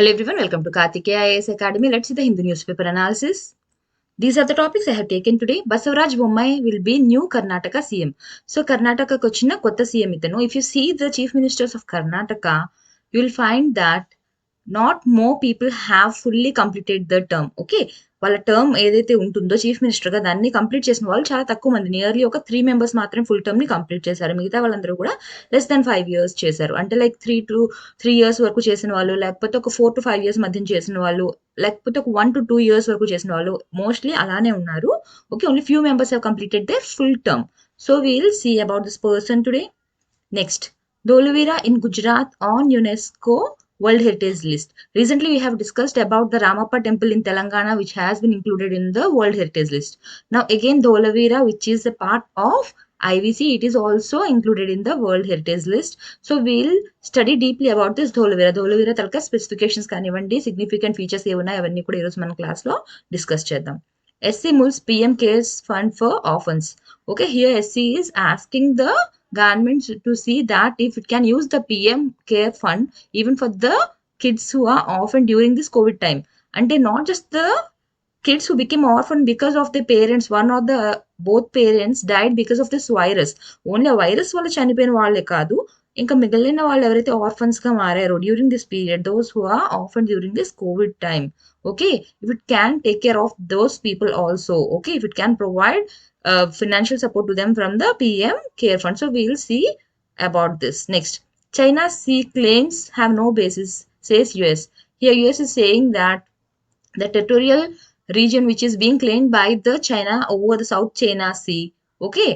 Hello everyone, welcome to Kartikeya IAS Academy. Let's see the Hindu newspaper analysis. These are the topics I have taken today. Basavaraj Bommai will be new Karnataka CM. So Karnataka kochina kotta CM itanu. If you see the chief ministers of Karnataka, you will find that not more people have fully completed the term. Okay, వాళ్ళ term ఏదైతే ఉంటుందో chief మినిస్టర్గా దాన్ని complete చేసిన వాళ్ళు చాలా తక్కువ మంది, నియర్లీ ఒక 3 మెంబర్స్ మాత్రం ఫుల్ టర్మ్ ని కంప్లీట్ చేశారు. మిగతా వాళ్ళందరూ కూడా లెస్ దాన్ 5 years చేశారు. అంటే లైక్ 3 years వరకు చేసిన వాళ్ళు, లేకపోతే ఒక 4 to 5 years మధ్య చేసిన వాళ్ళు, లేకపోతే ఒక 1 to 2 years వరకు చేసిన వాళ్ళు మోస్ట్లీ అలానే ఉన్నారు. Okay, only few members have completed the full term. So we'll see about this person today. Next, Dholavira in Gujarat on UNESCO World Heritage List. Recently, we have discussed about the Ramappa temple in Telangana, which has been included in the World Heritage List. Now, again, Dholavira, which is a part of IVC, it is also included in the World Heritage List. So, we'll study deeply about this Dholavira. Dholavira talka specifications kanivandi, significant features evunna avanni kuda ee roju mana class lo discuss cheddam. SC Mul's PM Cares Fund for Orphans. Okay, here SC is asking the government to see that if it can use the PM Care Fund even for the kids who are orphaned during this COVID time. And not just the kids who became orphaned because of their parents, one or the both parents died because of this virus. Only a virus వల్ల చనిపోయిన వాళ్ళే కాదు, ఇంకా మిగిలిన వాళ్ళు ఎవరైతే orphans గా మారారో during this period, those who are orphan during this COVID time. Okay, if it can take care of those people also, okay, if it can provide financial support to them from the PM Care Fund. So we will see about this. Next, China's sea claims have no basis, says US. Here US is saying that the territorial region which is being claimed by the China over the South China Sea, okay,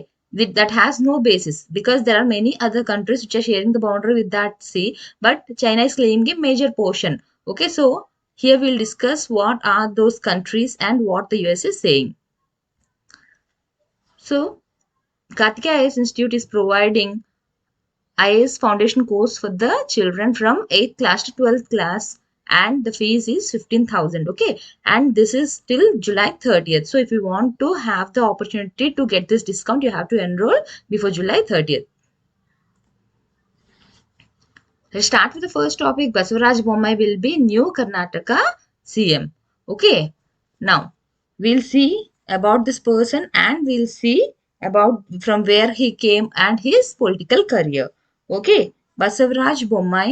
that has no basis because there are many other countries which are sharing the boundary with that sea, but China is claiming a major portion. Okay, so here we'll discuss what are those countries and what the US is saying. So, Kartikeya IAS Institute is providing IAS foundation course for the children from 8th class to 12th class, and the fees is 15,000. Okay, and this is till July 30th. So if you want to have the opportunity to get this discount, you have to enroll before July 30th. Let's start with the first topic. Basavaraj Bommai will be new Karnataka CM. Okay, now we'll see about this person and we'll see about from where he came and his political career. Okay, Basavaraj Bommai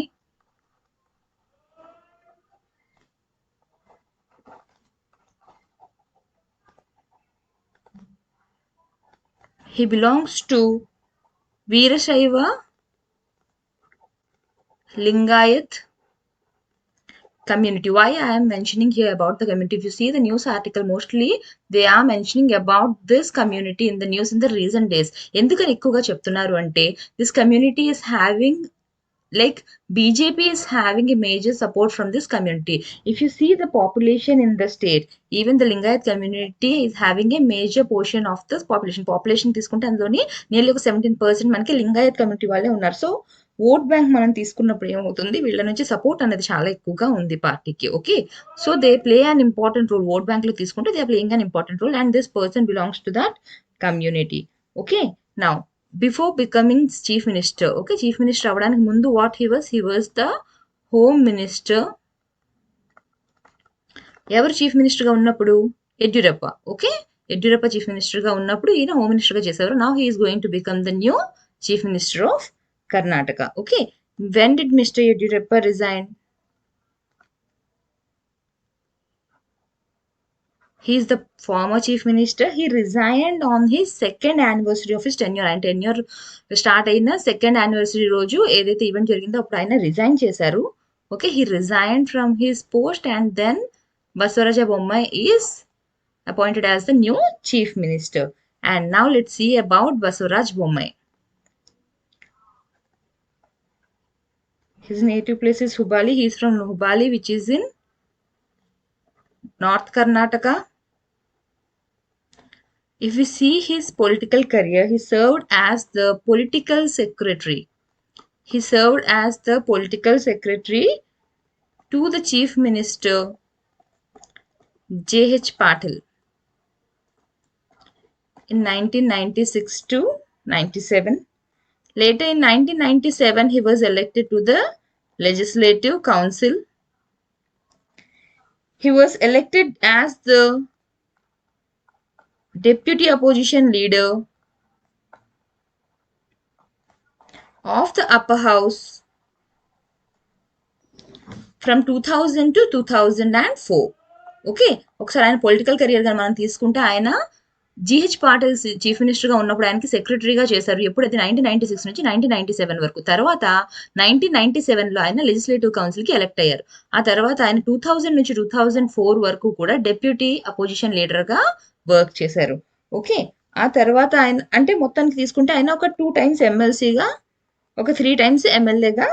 he belongs to Veerashaiva Lingayat community. Why I am mentioning here about the community? If you see the news article, mostly they are mentioning about this community in the news in the recent days. Endukani ekkuva cheptunnaru ante this community is having, like, BJP is having a major support from this community. If you see the population in the state, even the Lingayat community is having a major portion of this population తీసుకుంటే అందులోని nearly ఒక 17% మనకి Lingayat community వాళ్ళే ఉన్నారు. So vote bank మనం తీసుకున్నప్పుడు ఏమవుతుంది, వీళ్ళ నుంచి సపోర్ట్ అనేది చాలా ఎక్కువగా ఉంది పార్టీకి. Okay, so they play an important role. Vote bank లో తీసుకుంటే they playing an important role and this person belongs to that community. Okay, now before becoming chief minister, okay, chief minister avvadaniki mundu what he was the home minister. evaru chief minister ga unnappudu Yediyurappa. Okay, Yediyurappa chief minister ga unnappudu ina home minister ga chesaru. Now he is going to become the new chief minister of Karnataka. Okay, when did Mr. Yediyurappa resign? He is the former chief minister. He resigned on his second anniversary of his tenure. And tenure start అయిన second anniversary రోజు ఏదైతే event జరిగిందో అప్పుడు ఆయన resign చేశారు. Okay, he resigned from his post and then Basavaraj Bommai is appointed as the new chief minister. And now let's see about Basavaraj Bommai. His native place is Hubballi. He is from Hubballi, which is in North Karnataka. If we see his political career, he served as the political secretary. He served as the political secretary to the chief minister J.H. Patil in 1996 to 97. Later in 1997, he was elected to the Legislative Council he was elected as the deputy opposition leader of the upper house from 2000 to 2004. Okay, ఒకసారి ఆయన political career గా మనం తీసుకుంటే ఆయన GH Patil chief minister గా ఉన్నప్పుడు ఆయనకి సెక్రటరీగా చేశారు. ఎప్పుడు అది 1996 నుంచి 1997 వరకు. తర్వాత 1997 లో ఆయన లెజిస్లేటివ్ కౌన్సిల్ కి ఎలక్ట్ అయ్యారు. ఆ తర్వాత ఆయన 2000 నుంచి 2004 వరకు కూడా డెప్యూటీ అపోజిషన్ లీడర్ గా వర్క్ చేశారు. ఓకే, ఆ తర్వాత ఆయన అంటే మొత్తానికి తీసుకుంటే ఆయన ఒక 2 టైమ్స్ ఎమ్మెల్సీగా, ఒక 3 టైమ్స్ ఎమ్మెల్యేగా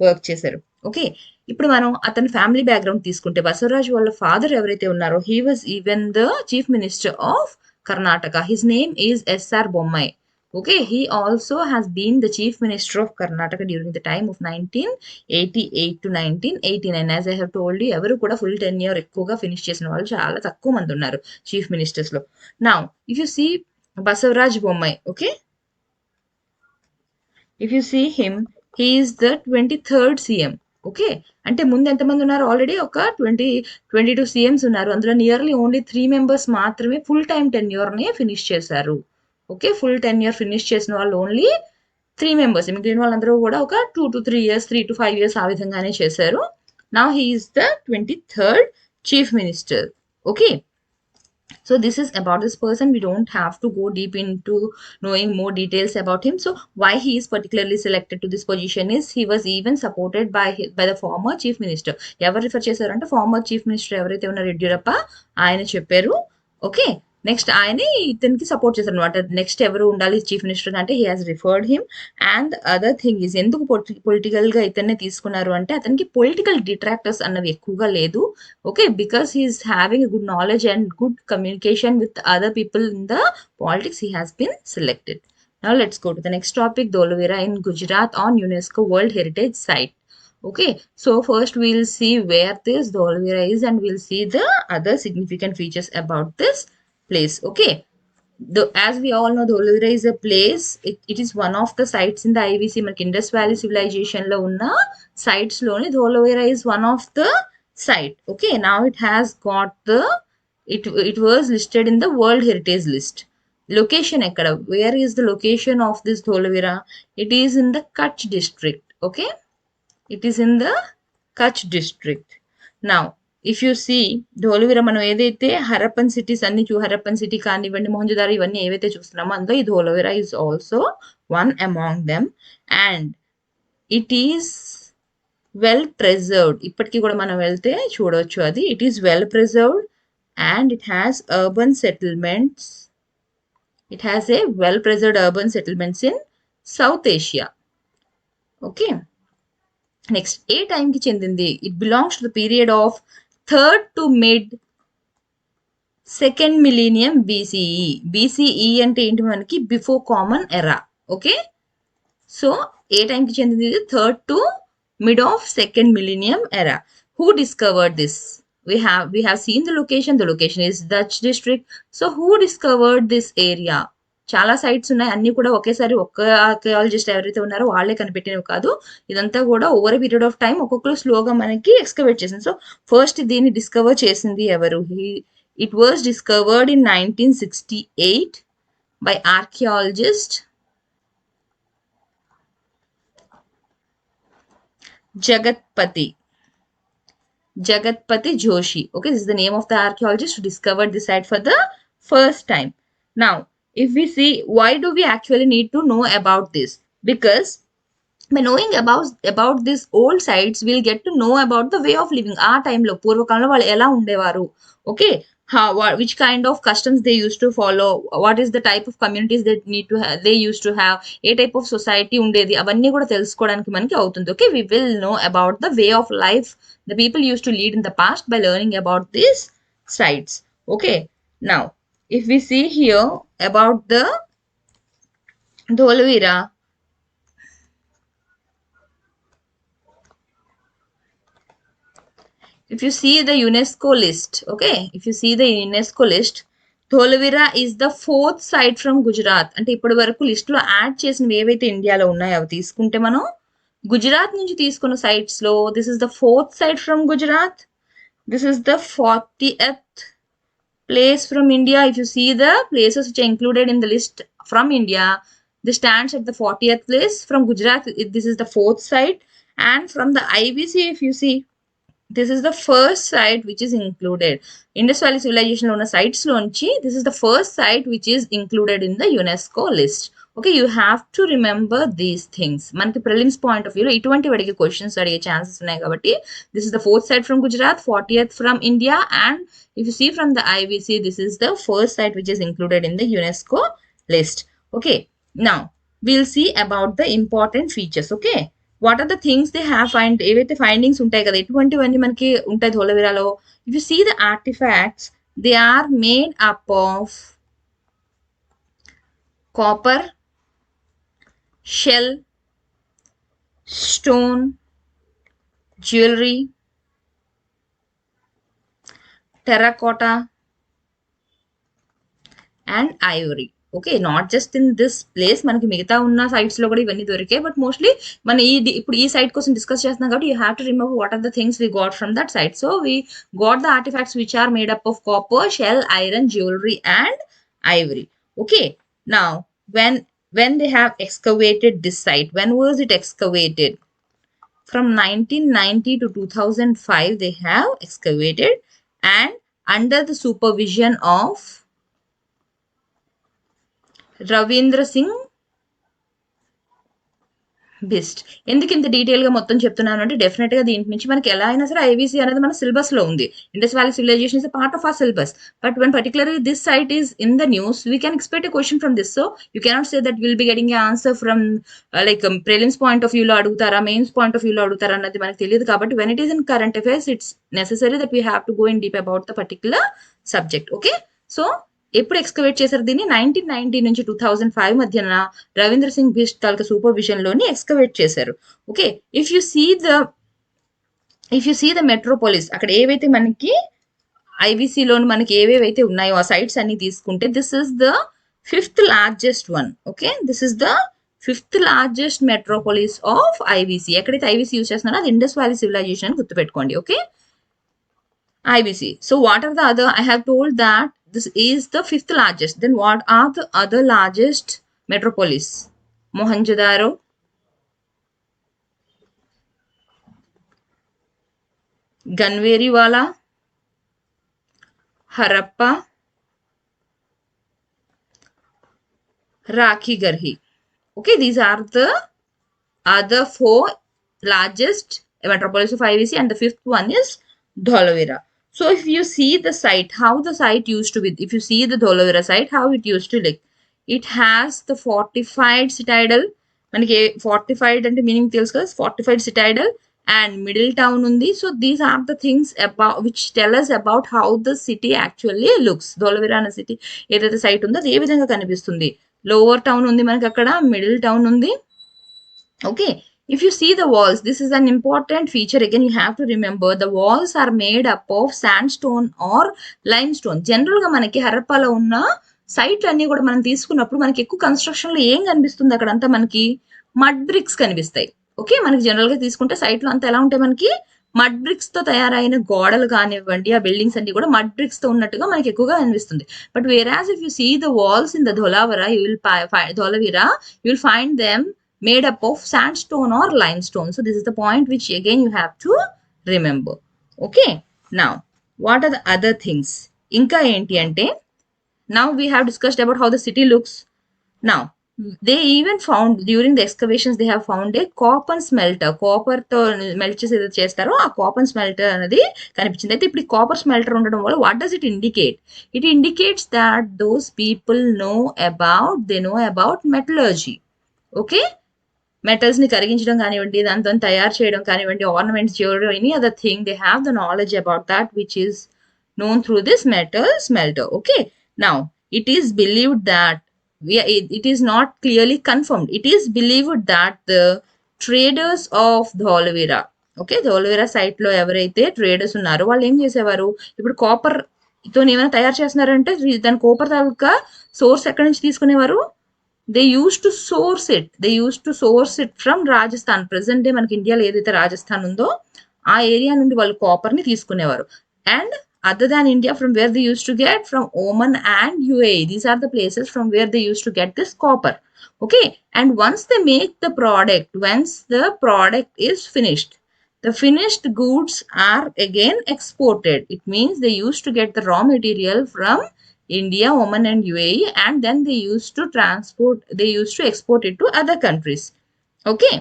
వర్క్ చేశారు. ఓకే, ఇప్పుడు మనం అతని ఫ్యామిలీ బ్యాక్గ్రౌండ్ తీసుకుంటే బసవరాజ్ వాళ్ళ ఫాదర్ ఎవరైతే ఉన్నారో he was even the chief minister of Karnataka. His name is S.R. Bommai. Okay, he also has been the chief minister of Karnataka during the time of 1988 to 1989. As I have told you, ఎవరు కూడా full tenure ఎక్కువగా finish చేసిన వాళ్ళు చాలా తక్కువ మంది ఉన్నారు chief ministers లో. Now if you see Basavaraj Bommai, okay, if you see him, he is the 23rd CM. Okay, అంటే ముందు ఎంతమంది ఉన్నారు, ఆల్రెడీ ఒక 22 సీఎంస్ ఉన్నారు. అందులో నియర్లీ ఓన్లీ 3 మెంబర్స్ మాత్రమే ఫుల్ టైమ్ టెన్యూర్ ని ఫినిష్ చేశారు. ఓకే, ఫుల్ టెన్యూర్ ఫినిష్ చేసిన వాళ్ళు ఓన్లీ 3 మెంబర్స్. మిగిలిన వాళ్ళందరూ కూడా ఒక 2 to 3 years, 3 to 5 years ఆ విధంగానే చేశారు. Now he is the 23rd chief minister. Okay, so this is about this person. We don't have to go deep into knowing more details about him. So why he is particularly selected to this position is he was even supported by the former chief minister. ఎవరు refer చేశారంటే former chief minister ఎవరైతే ఉన్నారో యడ్యూరప్ప, ఆయన చెప్పారు. Okay, next ఆయన ఇతనికి support చేశారు అనమాట. నెక్స్ట్ ఎవరు ఉండాలి చీఫ్ మినిస్టర్ అంటే he has referred him. And other thing is ఎందుకు పొలిటికల్ గా ఇతన్ని తీసుకున్నారు అంటే అతనికి పొలిటికల్ డిట్రాక్టర్స్ అన్నవి ఎక్కువగా లేదు. Okay, because he is having good knowledge and good communication with other people in the politics, he has been selected. Now let's go to the next topic, Dholavira in Gujarat on UNESCO World Heritage Site. Okay, so first we'll see where this Dholavira is and we'll see the other significant features about this place. Okay, as we all know, Dholavira is a place, it is one of the sites in the IVC, మనకి Indus Valley Civilization లో ఉన్న sites లోని Dholavira is one of the site. Okay, now it has got the it was listed in the World Heritage List. Location ekkada, where is the location of this Dholavira? It is in the Kutch district. Okay, it is in the Kutch district. Now if you see Dholavira, మనం ఏదైతే Harappan cities అన్ని Harappan city కానివ్వండి, మొహంజదారో ఇవన్నీ ఏవైతే చూస్తున్నామో అందులో ఈ Dholavira is also one among them, and it is well preserved. ఇప్పటికీ కూడా మనం వెళ్తే చూడవచ్చు అది. It is well preserved and it has urban settlements. It has a well preserved urban settlements in South Asia. Okay, next A time కి చెందింది? It belongs to the period of 3rd to mid 2nd millennium BCE. BCE అంటే ఏంటి మనకి before common era. Okay, so ఏ time కి చెందింది? 3rd to mid of 2nd millennium era. Who discovered this? We have seen the location. The location is Dutch district. So who discovered this area? చాలా sites ఉన్నాయి, అన్ని కూడా ఒకేసారి ఒక్క archaeologist ఎవరైతే ఉన్నారో వాళ్ళే కనిపెట్టినవి కాదు. ఇదంతా కూడా ఓవర్ పీరియడ్ ఆఫ్ టైం ఒక్కొక్కరు స్లోగా మనకి ఎక్స్కవేట్ చేసింది. సో ఫస్ట్ దీన్ని డిస్కవర్ చేసింది ఎవరు? It was discovered in 1968 by archaeologist Jagatpati Joshi. Okay, this is the name of the archaeologist who discovered this site for the first time. Now, if we see, why do we actually need to know about this? Because by knowing about these old sites, we'll get to know about the way of living. ఆ టైంలో పూర్వకాలంలో వాళ్ళు ఎలా ఉండేవారు. Okay, which kind of customs they used to follow, what is the type of communities they used to have, A type of society ఉండేది, అవన్నీ కూడా తెలుసుకోవడానికి మనకి అవుతుంది. Okay, we will know about the way of life the people used to lead in the past by learning about these sites. Okay, now if we see here about the Dholavira, if you see the UNESCO list, okay, if you see the UNESCO list, Dholavira is the 4th site from Gujarat. అంటే ఇప్పటి వరకు list లో add చేసినవి ఏవైతే ఇండియాలో ఉన్నాయో అవి తీసుకుంటే మనం గుజరాత్ నుంచి తీసుకున్న సైట్స్ లో this is the 4th site from Gujarat. This is the 40th place from India. If you see the places which are included in the list from India, this stands at the 40th place. From Gujarat, this is the 4th site. And from the IBC, if you see, this is the first site which is included. Indus Valley Civilization lo unna sites lonchi, this is the first site which is included in the UNESCO list. Okay, you have to remember these things. Manaki prelims point of view lo ituvanti vadiki questions adige chances unnai kabatti, this is the fourth site from Gujarat, 40th from India, and if you see from the IBC, this is the first site which is included in the UNESCO list. Okay, now we'll see about the important features. Okay, what are the things they have find, ఏవైతే findings ఉంటాయి కదా, ఎటువంటివన్నీ మనకి ఉంటాయి ధోలవీరాలో. If you see the artifacts, they are made up of copper, shell, stone, jewellery, terracotta, and ivory. Okay, not just in this place, మనకి మిగతా ఉన్న సైట్స్ లో కూడా ఇవన్నీ దొరికాయి, బట్ మోస్ట్లీ మన ఇప్పుడు ఈ సైట్ కోసం డిస్కస్ చేస్తున్నాం కాబట్టి you have to remember what are the things we got from that site. So we got the artefacts which are made up of copper, shell, iron, jewellery and ivory. Okay, now when they have excavated this site, when was it excavated? From 1990 to 2005 they have excavated, and under the supervision of Ravindra Singh Bisht. ఎందుకు ఇంత detail గా మొత్తం చెప్తున్నాను అంటే, definite గా దీని నుంచి మనకి ఎలా అయినా సరే ఐవీసీ అనేది మన సిలబస్ లో ఉంది. Indus valley civilisation is a part of our syllabus, but when particularly this site is in the news, we can expect a question from this. So you cannot say that we'll be getting an answer from prelims point of view లో అడుగుతారా, mains point of view లో అడుగుతారా అన్నది మనకు తెలియదు. కాబట్టి when it is in current affairs, it's necessary that we have to go in deep about the particular subject. Okay, so ఎప్పుడు excavate చేశారు దీన్ని? 1990 నుంచి 2005 మధ్యన రవీంద్ర సింగ్ బిస్ట్ తాలూకా సూపర్విజన్ లోని ఎక్స్కవేట్ చేశారు. Okay, if you see the metropolis, అక్కడ ఏవైతే మనకి ఐబీసీలోని మనకి ఏవేవైతే ఉన్నాయో ఆ సైట్స్ అన్ని తీసుకుంటే, this is the 5th largest one. Okay, this is the 5th largest Metropolis of IBC. ఎక్కడైతే ఐబీసీ యూజ్ చేస్తున్నారో అది ఇండస్ వ్యాలీ సివిలైజేషన్ అని గుర్తుపెట్టుకోండి. Okay, IBC. So what are the other? I have told that this is the 5th largest. Then what are the other largest metropolis? Mohenjo-daro, Ganveriwala, Harappa, Rakhigarhi. Okay, these are the other 4 largest metropolis of IBC, and the 5th one is Dholavira. So if you see the site, how the site used to be, if you see the Dholavira site, how it used to look, it has the fortified citadel. మనకి fortified అంటే meaning తెలుసు కదా, fortified citadel and middle town ఉంది. So these are the things about which tell us about how the city actually looks. Dholavira అనే city ఏదైతే site ఉందో అది ఏ విధంగా కనిపిస్తుంది. లోవర్ టౌన్ ఉంది మనకి, అక్కడ మిడిల్ టౌన్ ఉంది. Okay, if you see the walls, this is an important feature. Again, you have to remember the walls are made up of sandstone or limestone. General గా మనకి హరప్పాలో ఉన్న సైట్ అన్ని కూడా మనం తీసుకున్నప్పుడు మనకి ఎక్కువ కన్స్ట్రక్షన్ లో ఏం కనిపిస్తుంది, అక్కడంతా మనకి మడ్ బ్రిక్స్ కనిపిస్తాయి. ఓకే, మనకి జనరల్ గా తీసుకుంటే సైట్ లో అంతా ఎలా ఉంటాయి, మనకి మడ్ బ్రిక్స్ తో తయారైన గోడలు కానివ్వండి, ఆ బిల్డింగ్స్ అన్ని కూడా మడ్ బ్రిక్స్ తో ఉన్నట్టుగా మనకి ఎక్కువగా కనిపిస్తుంది. But whereas if you see the walls in the Dholavira, you will find them made up of sandstone or limestone. So this is the point which again you have to remember. Okay, now what are the other things? Inka enti ante, now we have discussed about how the city looks. Now they even found during the excavations, they have found a copper smelter. Copper తో melt చేసి ఏదైతే చేస్తారో ఆ copper smelter అనేది కనిపించింది. అయితే ఇప్పుడు copper smelter ఉండడం వల్ల what does it indicate? It indicates that those people know about metallurgy. Okay, metals ని కరిగించడం కానివ్వండి, దాంతో తయారు చేయడం కానివ్వండి, ornaments, jewellery, any other thing, they have the knowledge about that which is known through this metal smelter. Okay, now it is believed that it is not clearly confirmed. It is believed that the traders of Dholavira, okay, Dholavira site లో ఎవరైతే traders ఉన్నారో వాళ్ళు ఏం చేసేవారు, ఇప్పుడు copper తో ఏమైనా తయారు చేస్తున్నారంటే దాని కాపర్ తాలూకా సోర్స్ ఎక్కడి నుంచి తీసుకునేవారు? they used to source it from Rajasthan. Present day మనకి ఇండియాలో ఏదైతే రాజస్థాన్ ఉందో ఆ ఏరియా నుండి వాళ్ళు కాపర్ ని తీసుకునేవారు. And other than India, from where they used to get? From Oman and UAE. These are the places from where they used to get this copper. Okay, and once they make the product, once the product is finished, the finished goods are again exported. It means they used to get the raw material from India, Oman and UAE, and then they used to export it to other countries. Okay.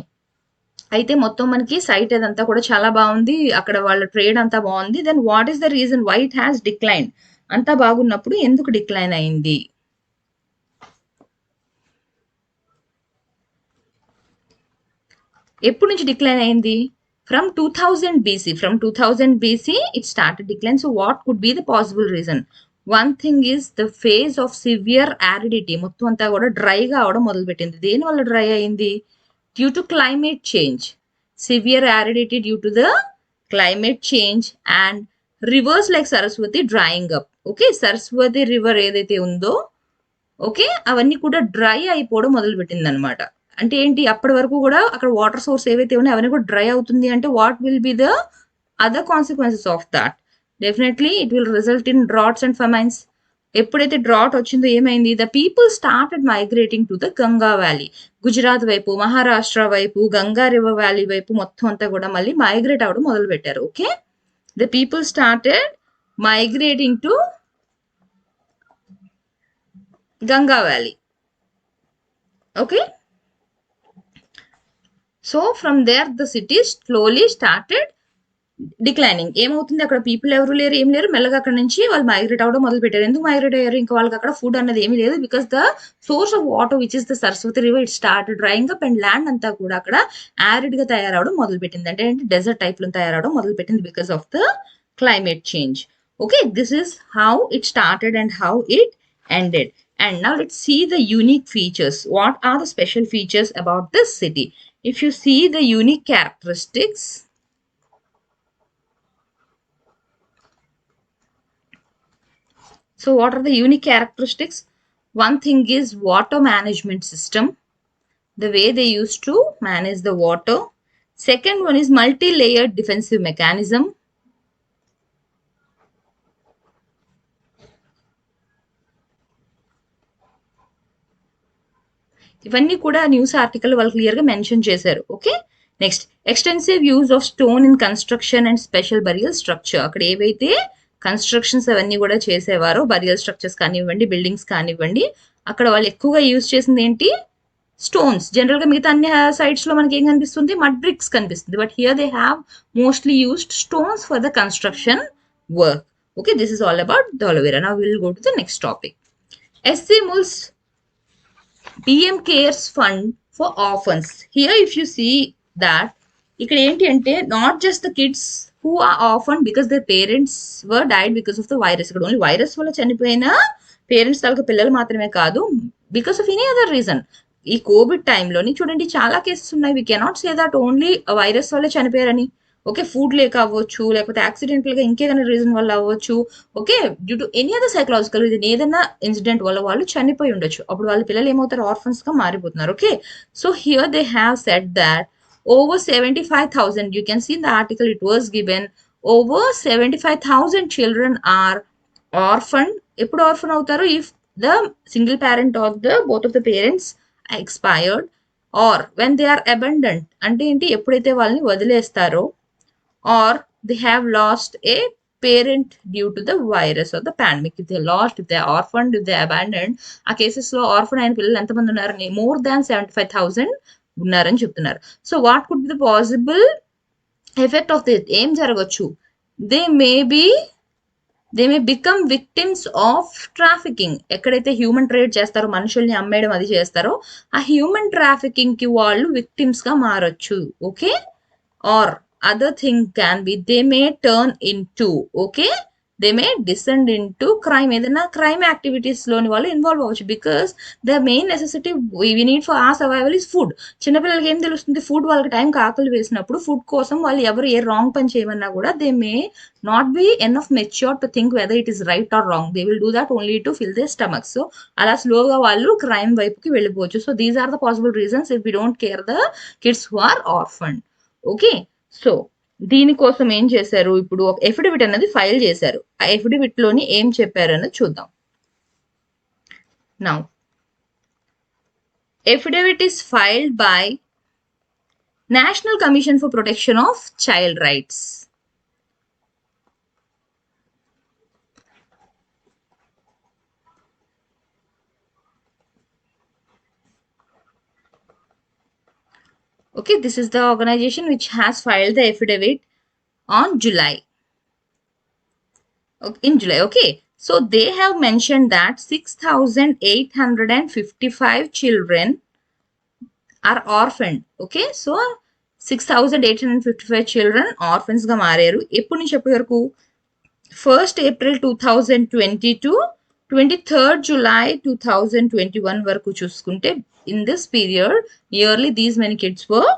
అయితే మొత్తం మనకి site అదంతా కూడా చాలా బాగుంది. అక్కడ వాళ్ళ trade అంతా బాగుంది. Then what is the reason why it has decline? అంతా బాగున్నప్పుడు ఎందుకు డిక్లైన్ అయింది? ఎప్పటి నుంచి డిక్లైన్ అయింది? From 2000 BC. From 2000 BC, it started decline. So what could be the possible reason? One thing is the phase of severe aridity. మొత్తం అంతా కూడా డ్రైగా అవడం మొదలుపెట్టింది. దేని వల్ల డ్రై అయింది? Due to climate change. Severe aridity due to the climate change and rivers like Saraswati drying up. Okay, Saraswati river ఏదైతే ఉందో, ఓకే, అవన్నీ కూడా డ్రై అయిపోవడం మొదలుపెట్టింది అనమాట. అంటే ఏంటి? అప్పటి వరకు కూడా అక్కడ వాటర్ సోర్స్ ఏవైతే ఉన్నాయో అవన్నీ కూడా డ్రై అవుతుంది అంటే what will be the other consequences of that? Definitely it will result in droughts and famines. ఎప్పుడైతే డ్రాట్ వచ్చిందో ఏమైంది? The people started migrating to the Ganga valley. Gujarat వైపు, మహారాష్ట్ర వైపు, గంగా రివర్ వ్యాలీ వైపు మొత్తం అంతా కూడా మళ్ళీ మైగ్రేట్ అవ్వడం మొదలు పెట్టారు. Okay, the people started migrating to Ganga valley. Okay, so from there the cities slowly started declining. ఏమవుతుంది? అక్కడ పీపుల్ ఎవరు లేరు, ఏం లేరు. మెల్లగా అక్కడ నుంచి వాళ్ళు మైగ్రేట్ అవ్వడం మొదలు పెట్టారు. ఎందుకు మైగ్రేట్ అయ్యారు? ఇంకా వాళ్ళకి అక్కడ ఫుడ్ అన్నది ఏమీ లేదు. Because the source of water which is the Saraswati river it started drying up and land అంతా కూడా అక్కడ యారిడ్ గా తయారవడం మొదలు పెట్టింది. అంటే డెజర్ట్ టైప్ లో తయారవడం మొదలు పెట్టింది because of the climate change. Okay, this is how it started and how it ended. And now let's see the unique features. What are the special features about this city? If you see the unique characteristics, so what are the unique characteristics? One thing is water management system, the way they used to manage the water. Second one is multi-layered defensive mechanism. ఇవన్నీ కూడా news article వాళ్ళు క్లియర్గా mention చేశారు. Okay, next extensive use of stone in construction and special burial structure. అక్కడ ఏవైతే constructions అవన్నీ కూడా చేసేవారో, burial structures కానివ్వండి, బిల్డింగ్స్ కానివ్వండి, అక్కడ వాళ్ళు ఎక్కువగా యూజ్ చేసింది ఏంటి? స్టోన్స్. జనరల్ గా మిగతా అన్ని సైట్స్ లో మనకి ఏం కనిపిస్తుంది? మడ్ బ్రిక్స్ కనిపిస్తుంది. But here they have mostly used stones for the construction work. Okay, this is all about Dholavira. Now will go to the next topic. ఎస్సీ ముల్స్ PM cares fund for orphans. Here if you see that, ఇక్కడ ఏంటి అంటే not just the kids who are orphan because their parents were died because of the virus. ఇక్కడ only virus వల్ల చనిపోయిన parents తాలూకా పిల్లలు మాత్రమే కాదు, because of any other reason. ఈ కోవిడ్ టైంలోని చూడండి చాలా కేసెస్ ఉన్నాయి. We cannot say that only virus వల్ల చనిపోయారని. ఓకే, ఫుడ్ లేక అవ్వచ్చు, లేకపోతే యాక్సిడెంటల్ గా ఇంకేదైనా రీజన్ వల్ల అవ్వచ్చు. Okay, due to any other psychological reason ఏదైనా ఇన్సిడెంట్ వల్ల వాళ్ళు చనిపోయి ఉండొచ్చు. అప్పుడు వాళ్ళ పిల్లలు ఏమవుతారు? ఆర్ఫన్స్ గా మారిపోతున్నారు. Okay, so here they have said that over 75,000, you can see in the article it was given, over 75,000 children are orphaned. ఎప్పుడు ఆర్ఫన్ అవుతారు? If the single parent of the both of the parents expired or when they are abundant. అంటే ఏంటి? ఎప్పుడైతే వాళ్ళని వదిలేస్తారో, or they have lost a parent due to the virus or the pandemic. If they lost, if they are orphaned, if they are abandoned, ఆ cases లో orphan అయిన పిల్లలు ఎంతమంది ఉన్నారని? మోర్ దాన్ 75,000 ఉన్నారని చెప్తున్నారు. So what could be the possible effect of this? ఏం జరగచ్చు? They may become victims of trafficking. ఎక్కడైతే హ్యూమన్ ట్రేడ్ చేస్తారో, మనుషుల్ని అమ్మేయడం అది చేస్తారో, ఆ హ్యూమన్ ట్రాఫికింగ్ కి వాళ్ళు విక్టిమ్స్ గా మారొచ్చు. Okay, or other thing can be they may turn into, okay, they may descend into crime. ఏదైనా క్రైమ్ యాక్టివిటీస్ లోని వాళ్ళు ఇన్వాల్వ్ అవ్వచ్చు. Because the main necessity we need for our survival is food. చిన్నపిల్లలకి ఏం తెలుస్తుంది? Food. వాళ్ళకి టైంకి ఆకలి వేసినప్పుడు ఫుడ్ కోసం వాళ్ళు ఎవరు ఏ రాంగ్ పని చేయమన్నా కూడా they may not be enough mature to think whether it is right or wrong. They will do that only to fill the stomach. So అలా స్లోగా వాళ్ళు క్రైమ్ వైపుకి వెళ్ళిపోవచ్చు. So these are the possible reasons if we don't care the kids who are orphan. Okay, so దీనికోసం ఏం చేశారు, ఇప్పుడు ఒక ఎఫిడవిట్ అనేది ఫైల్ చేశారు. ఆ ఎఫిడవిట్ లోని ఏం చెప్పారు అన్నది చూద్దాం. Now affidavit is filed by National Commission for Protection of Child Rights. Okay, this is the organization which has filed the affidavit on July. In July, okay. So they have mentioned that 6,855 children are orphaned. Okay, so 6,855 children orphans గా మారారు. ఎప్పటి నుంచి ఎప్పటి వరకు? 1st April 2020 to 23rd July 2021 వరకు చూసుకుంటే in this period nearly these many kids were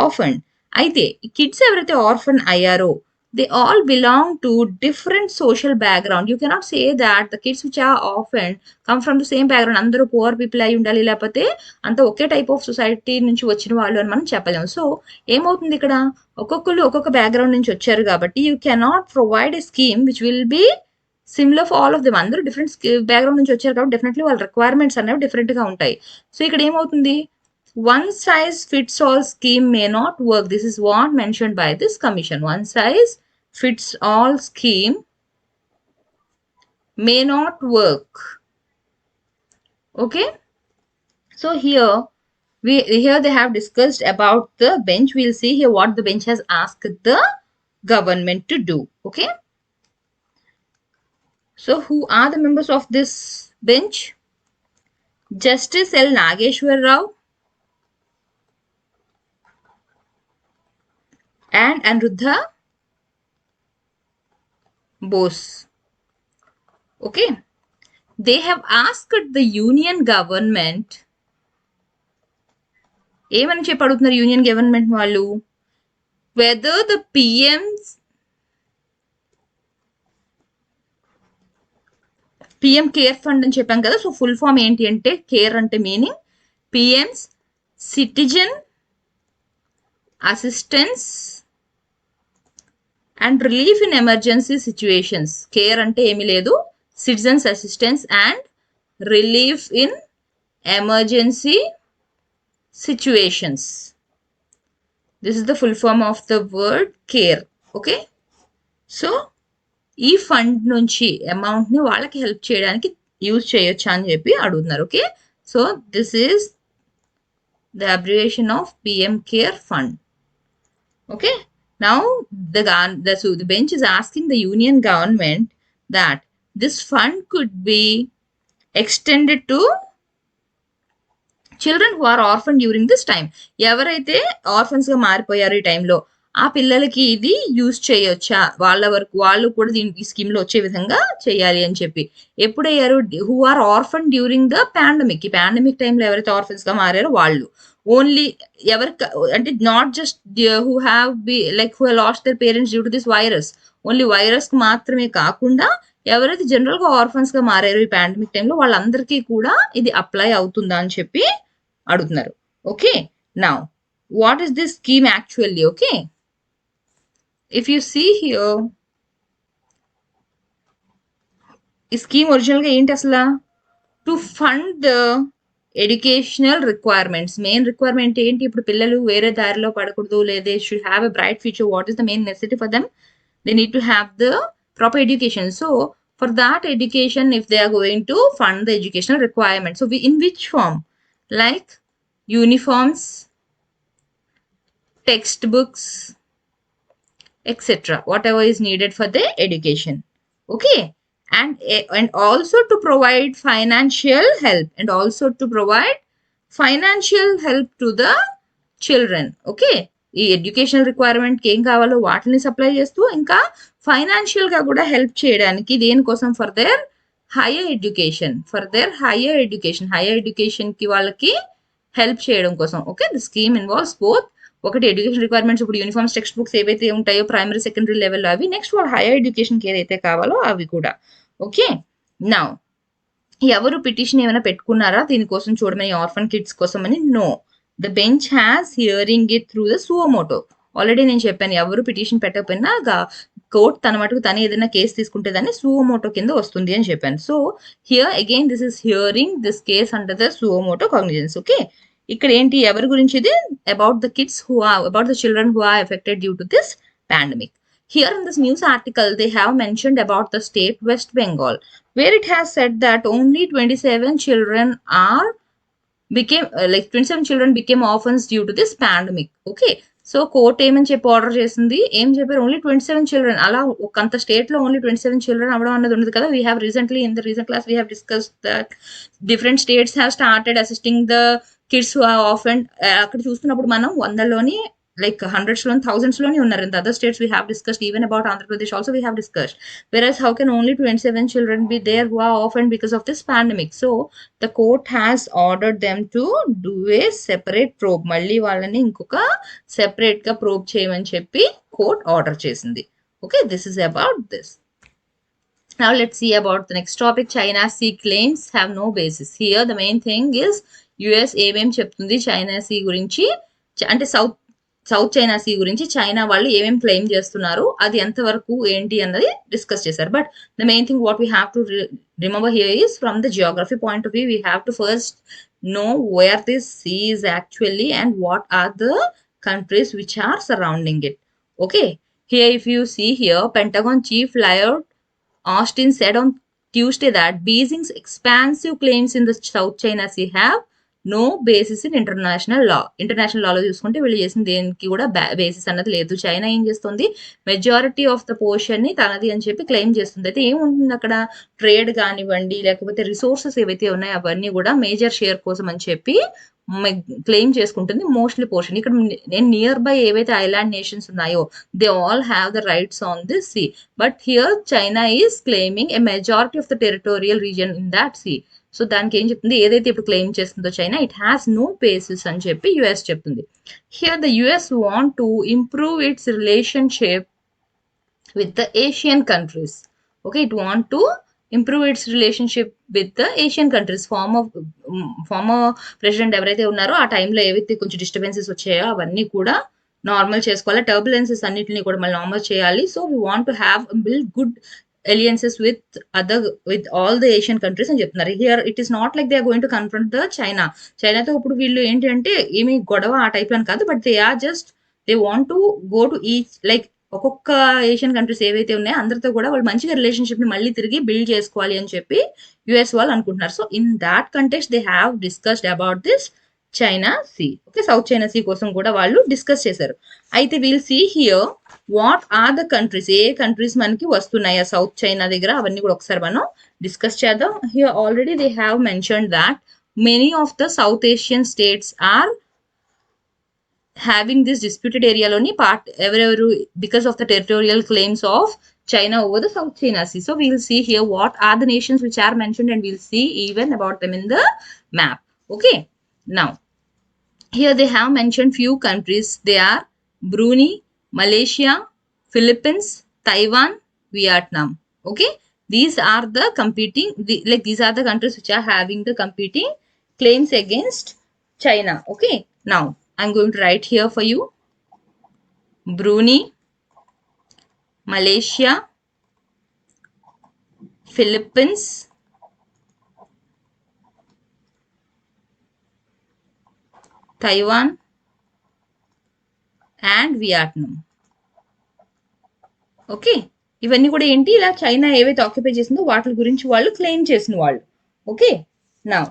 orphaned. అయితే ఈ కిడ్స్ ఎవరైతే ఆర్ఫన్ అయ్యారో they all belong to different social background. You cannot say that the kids which are orphaned come from the same background. అందరూ poor people అయి ఉండాలి, లేకపోతే అంత ఒకే type of society నుంచి వచ్చిన వాళ్ళు అని మనం చెప్పలేము. సో ఏమవుతుంది ఇక్కడ, ఒక్కొక్కరు ఒక్కొక్క బ్యాక్గ్రౌండ్ నుంచి వచ్చారు కాబట్టి you cannot provide a scheme which will be similar for all of them. అందరూ డిఫరెంట్ బ్యాక్గ్రౌండ్ నుంచి వచ్చారు కాబట్టి డెఫినెట్లీ వాళ్ళ రిక్వైర్మెంట్స్ అనేవి డిఫరెంట్గా ఉంటాయి. సో ఇక్కడ ఏమవుతుంది, one size fits all scheme may not work. This is what mentioned by this commission. One size fits all scheme may not work. Okay, so here they have discussed about the bench. We'll see here what the bench has asked the government to do. Okay, so who are the members of this bench? Justice L. Nageshwar Rao and Anuruddha Bose. Okay, they have asked the union government, ఏమని చెప్పి అడుగుతున్నారు union government వాళ్ళు, whether the PM care fund అని చెప్పాం కదా. So full form ఏంటి అంటే, care అంటే meaning PM's citizen assistance and relief in emergency situations. Care అంటే ఏమీ లేదు, citizens assistance and relief in emergency situations. This is the full form of the word care. Okay, so ఈ fund నుంచి amount ని వాళ్ళకి help చేయడానికి use చేయొచ్చా అని చెప్పి అడుగుతున్నారు. Okay, so this is the abbreviation of PM care fund. Okay, now the bench is asking the union government that this fund could be extended to children who are orphan during this time. ఎవరైతే orphans గా మారిపోయారు ఈ టైంలో, ఆ పిల్లలకి ఇది use చేయొచ్చా, వాళ్ళ వరకు వాళ్ళు కూడా ఈ స్కీమ్ లో వచ్చే విధంగా చేయాలి అని చెప్పి. ఎప్పుడయ్యారు, who are orphan during the pandemic. ఈ పాండమిక్ టైంలో ఎవరైతే ఆర్ఫన్స్ గా మారారో వాళ్ళు. ఓన్లీ ఎవరికి అంటే not just who have who lost their parents due to this virus, only virus కు మాత్రమే కాకుండా ఎవరైతే జనరల్ గా ఆర్ఫన్స్ గా మారారో ఈ పాండమిక్ టైంలో వాళ్ళందరికీ కూడా ఇది అప్లై అవుతుందా అని చెప్పి అడుగుతున్నారు. Okay, now what is this scheme actually? Okay, if you see here, ఈ స్కీమ్ ఒరిజినల్ గా ఏంటి అసలు, to fund the educational requirements. Main requirement ఏంటి, ఇప్పుడు పిల్లలు వేరే దారిలో పడకూడదు, లేదా should have a bright future. What is the main necessity for them? They need to have the proper education. So for that education, if they are going to fund the educational requirements, so in which form? Like uniforms, textbooks, etc., whatever is needed for the education. Okay, and also to provide financial help, to the children. Okay, ఈ education రిక్వైర్మెంట్కి ఏం కావాలో వాటిని supply చేస్తూ ఇంకా financial గా కూడా help చేయడానికి, దేనికోసం, ఫర్ దేర్ హైయర్ ఎడ్యుకేషన్ కి వాళ్ళకి హెల్ప్ చేయడం కోసం. Okay, the scheme involves both. ఒకటి ఎడ్యుకేషన్ రిక్వైర్మెంట్స్, ఇప్పుడు యూనిఫామ్స్, టెక్స్ట్ బుక్స్ ఏవైతే ఉంటాయో ప్రైమరీ సెకండరీ లెవెల్లో అవి, నెక్స్ట్ వాళ్ళ హైయర్ ఎడ్యుకేషన్కి ఏదైతే కావాలో అవి కూడా. ఓకే, నౌ ఎవరు పిటిషన్ ఏమైనా పెట్టుకున్నారా దీనికోసం చూడమని, ఆర్ఫన్ కిడ్స్ కోసం అని? No, the bench has hearing it through the suo motu. Already నేను చెప్పాను, ఎవరు పిటిషన్ పెట్టకపోయినా కోర్ట్ తన మటుకు తనే ఏదైనా కేసు తీసుకుంటే దాన్ని సువోమోటో కింద వస్తుంది అని చెప్పాను. So here again this is hearing this case under the suo motu cognizance. Okay, ఇక్కడ ఏంటి, ఎవరి గురించి ఇది, about the kids who are, about the children who are affected due to this pandemic. Here in this news article, they have mentioned about the state West Bengal, where it has said that only 27 children are became 27 children became orphans due to this pandemic. Okay, so court ఏమని చెప్పి order చేసింది, ఏం చెప్పారు, only 27 children. అలా కొంత state లో only 27 children అవ్వడం అన్నది ఉండదు కదా. We have recently in the recent class we have discussed that different states have started assisting the kids who are orphan. అక్కడ చూస్తున్నప్పుడు మనం వందల్లోని like hundreds and thousands loni unnaru. In the other states we have discussed, even about Andhra Pradesh also we have discussed. Whereas how can only 27 children be there who are orphaned because of this pandemic? So the court has ordered them to do a separate probe. Malli వాళ్ళని ఇంకొక separate గా probe చేయమని చెప్పి court order చేసింది. Okay, this is about this. Now let's see about the next topic. China's sea claims have no basis. Here the main thing is US ఏమేం చెప్తుంది China see గురించి, అంటే సౌత్ చైనా సీ గురించి China వాళ్ళు ఏమేమి claim చేస్తున్నారు, అది ఎంతవరకు ఏంటి అన్నది డిస్కస్ చేశారు. But the main thing what we have to remember here is from the Geography point of view, we have to first know where this sea is actually and what are the countries which are surrounding it. Okay, here if you see here, Pentagon Chief Lloyd Austin said on Tuesday that Beijing's expansive claims in the South China Sea have no basis in international law. International లాలో చూసుకుంటే వీళ్ళు చేసిన దేనికి కూడా basis అన్నది లేదు. China ఏం చేస్తుంది, మెజారిటీ ఆఫ్ ద పోర్షన్ ని తనది అని చెప్పి క్లెయిమ్ చేస్తుంది. అయితే ఏముంటుంది అక్కడ, ట్రేడ్ కానివ్వండి లేకపోతే రిసోర్సెస్ ఏవైతే ఉన్నాయో అవన్నీ కూడా మేజర్ షేర్ కోసం అని చెప్పి క్లెయిమ్ చేసుకుంటుంది మోస్ట్లీ పోర్షన్. ఇక్కడ నేను నియర్ బై ఏవైతే ఐలాండ్ నేషన్స్ ఉన్నాయో they all have the rights on this sea, but here China is claiming a majority of the territorial region in that sea. So దానికి ఏం చెప్తుంది, ఏదైతే ఇప్పుడు క్లెయిమ్ చేస్తుందో China, it has no basis అని చెప్పి యుఎస్ చెప్తుంది. Here the US want to improve its relationship with the Asian countries. Okay, it want to improve its relationship with the Asian countries. Former president ఎవరైతే ఉన్నారో ఆ టైంలో ఏవైతే కొంచెం డిస్టర్బెన్సెస్ వచ్చాయో అవన్నీ కూడా నార్మల్ చేసుకోవాలి, టర్బులెన్సెస్ అన్నింటినీ కూడా మళ్ళీ నార్మల్ చేయాలి. So we want to have build good alliances with all the Asian countries అని చెప్తున్నారు. Here it is not like they are going to confront the చైనాతో ఇప్పుడు వీళ్ళు ఏంటి అంటే ఏమి గొడవ ఆ టైప్ అని కాదు, but they are just they want to go to each like ఒక్కొక్క ఏషియన్ కంట్రీస్ ఏవైతే ఉన్నాయో అందరితో కూడా వాళ్ళు మంచిగా రిలేషన్షిప్ ని మళ్ళీ తిరిగి బిల్డ్ చేసుకోవాలి అని చెప్పి యుఎస్ వాళ్ళు అనుకుంటున్నారు. So in that context they have discussed about this China sea. Okay, south China sea కోసం కూడా వాళ్ళు డిస్కస్ చేశారు. అయితే we'll see here what are the countries, ఏ కంట్రీస్ మనకి వస్తున్నాయా సౌత్ చైనా దగ్గర, అవన్నీ కూడా ఒకసారి మనం డిస్కస్ చేద్దాం. Here already they have mention that many of the South Asian states are having this disputed ఏరియాలోని పార్ట్ ఎవరెవరు because of the territorial claims of China over the South China Sea. So we'll see here what are the nations which are mentioned and we'll see even about them in the map. Okay, now here they have mentioned few countries. They are Brunei, Malaysia, Philippines, Taiwan, Vietnam. Okay, these are the competing, these are the countries which are having the competing claims against China. Okay, now I'm going to write here for you Brunei, Malaysia, Philippines, Taiwan and Vietnam. Okay, ఇవన్నీ కూడా ఏంటి, ఇలా China ఏవైతే occupy చేసిందో వాటి గురించి వాళ్ళు claim చేసిన వాళ్ళు. Okay, now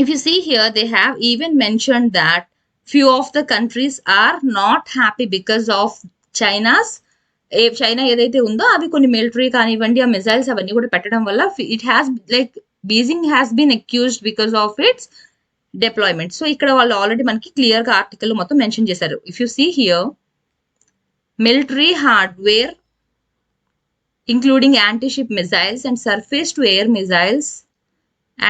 if you see here they have even mentioned that few of the countries are not happy because of China ఏదైతే ఉందో అవి కొన్ని మిలిటరీ కానివ్వండి ఆ మిసైల్స్ అవన్నీ కూడా పెట్టడం వల్ల it has like Beijing has been accused because of its deployment. So ఇక్కడ వాళ్ళు ఆల్రెడీ మనకి క్లియర్ గా ఆర్టికల్ మొత్తం మెన్షన్ చేశారు. If you see here military hardware including anti ship missiles and surface to air missiles,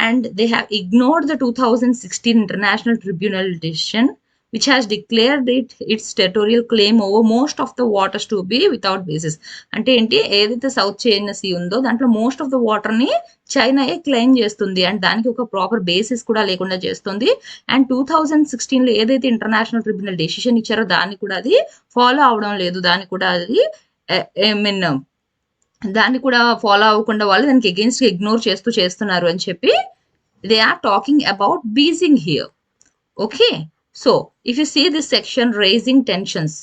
and they have ignored the 2016 International Tribunal decision which has declared its territorial claim over most of the waters to be without basis. అంటే ఏంటి, ఏదైతే south China see ఉందో దాంట్లో most of the water ని చైనాయే claim చేస్తుంది and దానికి ఒక proper basis కూడా లేకుండా చేస్తుంది. అండ్ 2016 లో ఏదైతే ఇంటర్నేషనల్ ట్రిబ్యునల్ డెసిషన్ ఇచ్చారో దాన్ని కూడా అది ఫాలో అవడం లేదు, దాన్ని కూడా అది ఐ మీన్ దాన్ని కూడా ఫాలో అవ్వకుండా వాళ్ళు దానికి అగేన్స్ట్ ఇగ్నోర్ చేస్తున్నారు అని చెప్పి they are talking about Beijing here. Okay, so if you see this section raising tensions,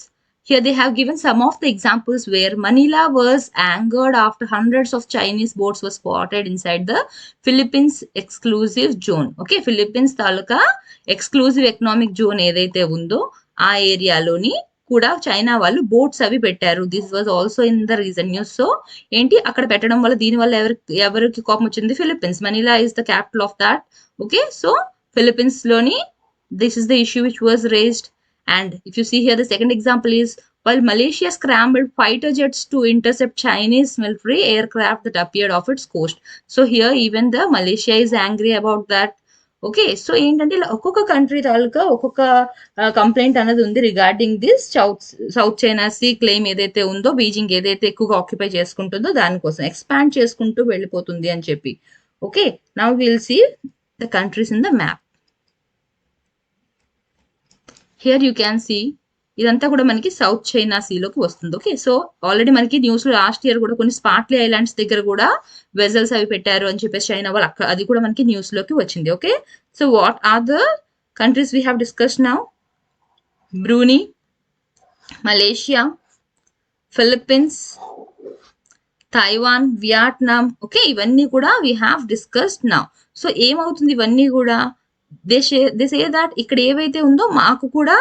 here they have given some of the examples where Manila was angered after hundreds of Chinese boats were spotted inside the Philippines exclusive zone. Okay, Philippines taluka exclusive economic zone ఏదైతే ఉందో ఆ ఏరియాలోని కూడా China వాళ్ళు boats అవి పెట్టారు. This was also in the reason news. So ఏంటి అక్కడ పెట్టడం వల్ల దీని వల్ల ఎవరికి కోపం వచ్చింది? Philippines. Manila is the capital of that. Okay, so Philippines లోని this is the issue which was raised. And if you see here, the second example is while Malaysia scrambled fighter jets to intercept Chinese military aircraft that appeared off its coast. So here even the Malaysia is angry about that. Okay, so ఏంటంటే ఇలా ఒక్కొక్క country తాలూకా ఒక్కొక్క complaint అనేది ఉంది regarding this south China sea claim ఏదైతే ఉందో, Beijing ఏదైతే ఎక్కువగా ఆక్యుపై చేసుకుంటుందో దానికోసం ఎక్స్పాండ్ చేసుకుంటూ వెళ్ళిపోతుంది అని చెప్పి. Okay, now will see the countries in the map. Here you can see ఇదంతా కూడా మనకి సౌత్ చైనా సీలోకి వస్తుంది. ఓకే, సో ఆల్రెడీ మనకి న్యూస్ లో లాస్ట్ ఇయర్ కూడా కొన్ని స్పార్ట్లీ ఐలాండ్స్ దగ్గర కూడా వెజల్స్ అవి పెట్టారు అని చెప్పేసి చైనా వాళ్ళు అక్కడ అది కూడా మనకి న్యూస్ లోకి వచ్చింది. Okay, so what are the countries we have discuss now? Brunei, Malaysia, Philippines, Taiwan, Vietnam. Okay, ఇవన్నీ కూడా we have discussed now. So ఏమవుతుంది ఇవన్నీ కూడా దే సే దట్ ఇక్కడ ఏవైతే ఉందో మాకు కూడా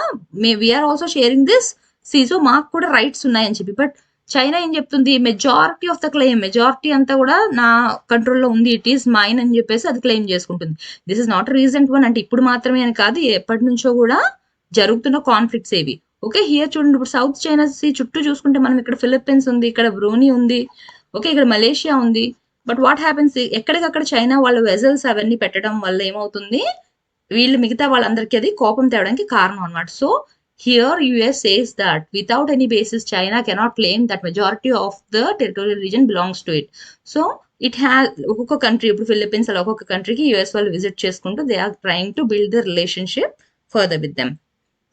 we are also sharing this sea, so మాకు కూడా రైట్స్ ఉన్నాయని చెప్పి. బట్ చైనా ఏం చెప్తుంది? Majority of the claim, majority అంతా కూడా నా కంట్రోల్లో ఉంది, ఇట్ ఈస్ మైన్ అని చెప్పేసి అది క్లెయిమ్ చేసుకుంటుంది. This is not recent one, అంటే ఇప్పుడు మాత్రమే అని కాదు, ఎప్పటి నుంచో కూడా జరుగుతున్న కాన్ఫ్లిక్ట్స్ ఏవి. ఓకే, హియర్ చూడండి, ఇప్పుడు సౌత్ చైనా సీ చుట్టూ చూసుకుంటే మనం ఇక్కడ ఫిలిప్పీన్స్ ఉంది, ఇక్కడ బ్రూనీ ఉంది, ఓకే, ఇక్కడ మలేషియా ఉంది. బట్ వాట్ హ్యాపెన్స్, ఎక్కడికక్కడ చైనా వాళ్ళ వెజల్స్ అవన్నీ పెట్టడం వల్ల ఏమవుతుంది, వీళ్ళు మిగతా వాళ్ళందరికీ అది కోపం తేవడానికి కారణం అనమాట. So here US says that without any basis China cannot claim that majority of the territorial region belongs to it. So it has ఒక్కొక్క కంట్రీ, ఇప్పుడు ఫిలిప్పీన్స్ అలా ఒక్కొక్క కంట్రీకి యుఎస్ వాళ్ళు విజిట్ చేసుకుంటూ they are trying to build the relationship further with them.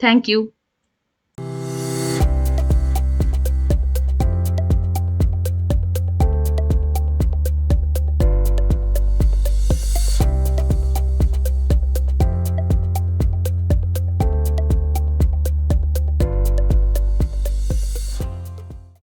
Thank you.